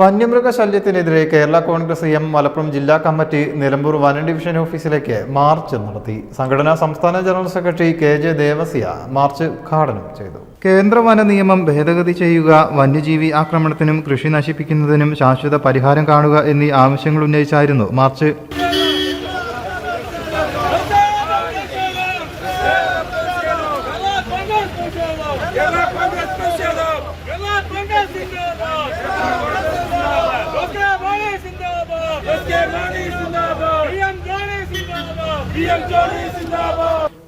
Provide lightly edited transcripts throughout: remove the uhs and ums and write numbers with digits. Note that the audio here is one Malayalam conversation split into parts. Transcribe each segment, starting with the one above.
വന്യമൃഗശല്യത്തിനെതിരെ കേരള കോൺഗ്രസ് എം മലപ്പുറം ജില്ലാ കമ്മിറ്റി നിലമ്പൂർ വനം ഡിവിഷൻ ഓഫീസിലേക്ക് മാർച്ച് നടത്തി. സംഘടനാ സംസ്ഥാന general secretary KJ Devasya March ഉദ്ഘാടനം ചെയ്തു. കേന്ദ്ര വന നിയമം ഭേദഗതി ചെയ്യുക, വന്യജീവി ആക്രമണത്തിനും കൃഷി നശിപ്പിക്കുന്നതിനും ശാശ്വത പരിഹാരം കാണുക എന്നീ ആവശ്യങ്ങൾ ഉന്നയിച്ചായിരുന്നു മാർച്ച്.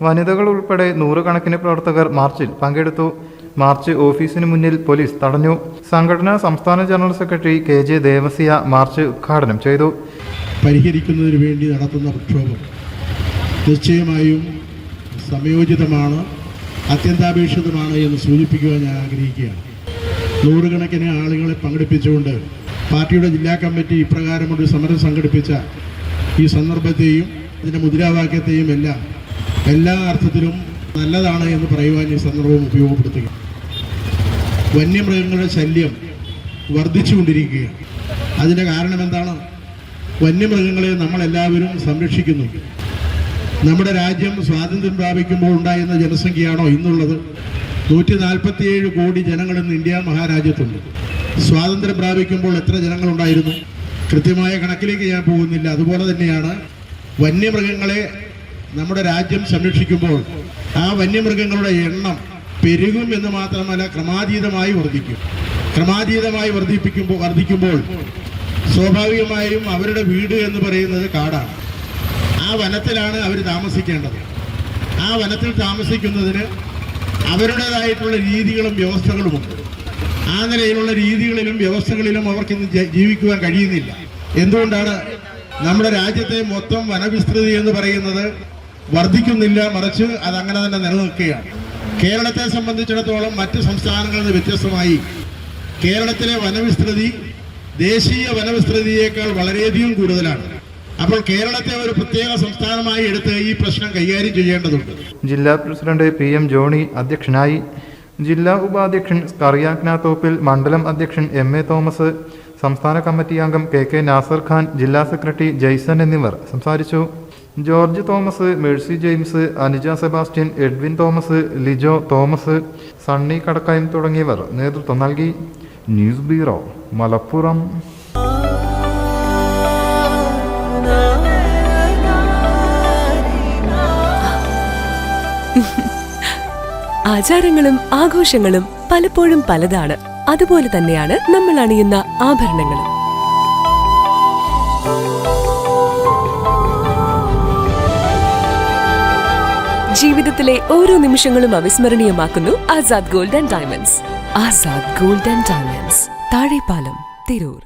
വനിതകൾ ഉൾപ്പെടെ നൂറുകണക്കിന് പ്രവർത്തകർ മാർച്ചിൽ പങ്കെടുത്തു. മാർച്ച് ഓഫീസിന് മുന്നിൽ പോലീസ് തടഞ്ഞു. സംഘടനാ സംസ്ഥാന general secretary KJ Devasya March ഉദ്ഘാടനം ചെയ്തു. പരിഹരിക്കുന്നതിന് വേണ്ടി നടത്തുന്ന പ്രക്ഷോഭം നിശ്ചയമായും സമയോചിതമാണ്, അത്യന്താപേക്ഷിതമാണ് എന്ന് സൂചിപ്പിക്കുവാൻ ഞാൻ ആഗ്രഹിക്കുകയാണ്. നൂറുകണക്കിന് ആളുകളെ പങ്കെടുപ്പിച്ചുകൊണ്ട് പാർട്ടിയുടെ ജില്ലാ കമ്മിറ്റി ഇപ്രകാരമൊരു സമരം സംഘടിപ്പിച്ച ഈ സന്ദർഭത്തെയും ഇതിൻ്റെ മുദ്രാവാക്യത്തെയും എല്ലാ അർത്ഥത്തിലും നല്ലതാണ് എന്ന് പറയുവാൻ ഈ സന്ദർഭം ഉപയോഗപ്പെടുത്തുക. വന്യമൃഗങ്ങളുടെ ശല്യം വർദ്ധിച്ചുകൊണ്ടിരിക്കുകയാണ്. അതിൻ്റെ കാരണം എന്താണ്? വന്യമൃഗങ്ങളെ നമ്മളെല്ലാവരും സംരക്ഷിക്കുന്നു. നമ്മുടെ രാജ്യം സ്വാതന്ത്ര്യം പ്രാപിക്കുമ്പോൾ ഉണ്ടായിരുന്ന ജനസംഖ്യയാണോ ഇന്നുള്ളത്? 147 കോടി ജനങ്ങൾ ഇന്ന് ഇന്ത്യ മഹാരാജ്യത്തുണ്ട്. സ്വാതന്ത്ര്യം പ്രാപിക്കുമ്പോൾ എത്ര ജനങ്ങളുണ്ടായിരുന്നു? കൃത്യമായ കണക്കിലേക്ക് ഞാൻ പോകുന്നില്ല. അതുപോലെ തന്നെയാണ് വന്യമൃഗങ്ങളെ നമ്മുടെ രാജ്യം സംരക്ഷിക്കുമ്പോൾ ആ വന്യമൃഗങ്ങളുടെ എണ്ണം പെരുകും എന്ന് മാത്രമല്ല, ക്രമാതീതമായി വർദ്ധിക്കും. ക്രമാതീതമായി വർദ്ധിക്കുമ്പോൾ സ്വാഭാവികമായും അവരുടെ വീട് എന്ന് പറയുന്നത് കാടാണ്. ആ വനത്തിലാണ് അവർ താമസിക്കേണ്ടത്. ആ വനത്തിൽ താമസിക്കുന്നതിന് അവരുടേതായിട്ടുള്ള രീതികളും വ്യവസ്ഥകളുമുണ്ട്. ആ നിലയിലുള്ള രീതികളിലും വ്യവസ്ഥകളിലും അവർക്കിന്ന് ജീവിക്കുവാൻ കഴിയുന്നില്ല. എന്തുകൊണ്ടാണ്? നമ്മുടെ രാജ്യത്തെ മൊത്തം വനവിസ്തൃതി എന്ന് പറയുന്നത് വർദ്ധിക്കുന്നില്ല, മറിച്ച് അതങ്ങനെ തന്നെ നിലനിൽക്കുകയാണ്. കേരളത്തെ സംബന്ധിച്ചിടത്തോളം മറ്റ് സംസ്ഥാനങ്ങളിൽ നിന്ന് വ്യത്യസ്തമായി കേരളത്തിലെ വനവിസ്തൃതി ദേശീയ വനവിസ്തൃതിയേക്കാൾ വളരെയധികം കൂടുതലാണ്. അപ്പോൾ കേരളത്തെ ഒരു പ്രത്യേക സംസ്ഥാനമായി എടുത്ത് ഈ പ്രശ്നം കൈകാര്യം ചെയ്യേണ്ടതുണ്ട്. ജില്ലാ പ്രസിഡന്റ് PM ജോണി അധ്യക്ഷനായി. ജില്ലാ ഉപാധ്യക്ഷൻ സ്കറിയാക്ന തോപ്പിൽ, മണ്ഡലം അധ്യക്ഷൻ MA തോമസ്, സംസ്ഥാന കമ്മിറ്റി അംഗം KK നാസർ ഖാൻ, ജില്ലാ സെക്രട്ടറി ജയ്സൺ എന്നിവർ സംസാരിച്ചു. ജോർജ് തോമസ്, മേഴ്സി ജെയിംസ്, അനുജ സെബാസ്റ്റ്യൻ, എഡ്വിൻ തോമസ്, ലിജോ തോമസ്, സണ്ണി കടക്കായം തുടങ്ങിയവർ നേതൃത്വം നൽകി. News bureau, Malappuram. ആചാരങ്ങളും ആഘോഷങ്ങളും പലപ്പോഴും പലതാണ്. അതുപോലെ തന്നെയാണ് നമ്മൾ അണിയുന്ന ആഭരണങ്ങളും. ജീവിതത്തിലെ ഓരോ നിമിഷങ്ങളും അവിസ്മരണീയമാക്കുന്നു Azad gold and diamonds. Azad gold and diamonds, Thazhepalam, Tirur.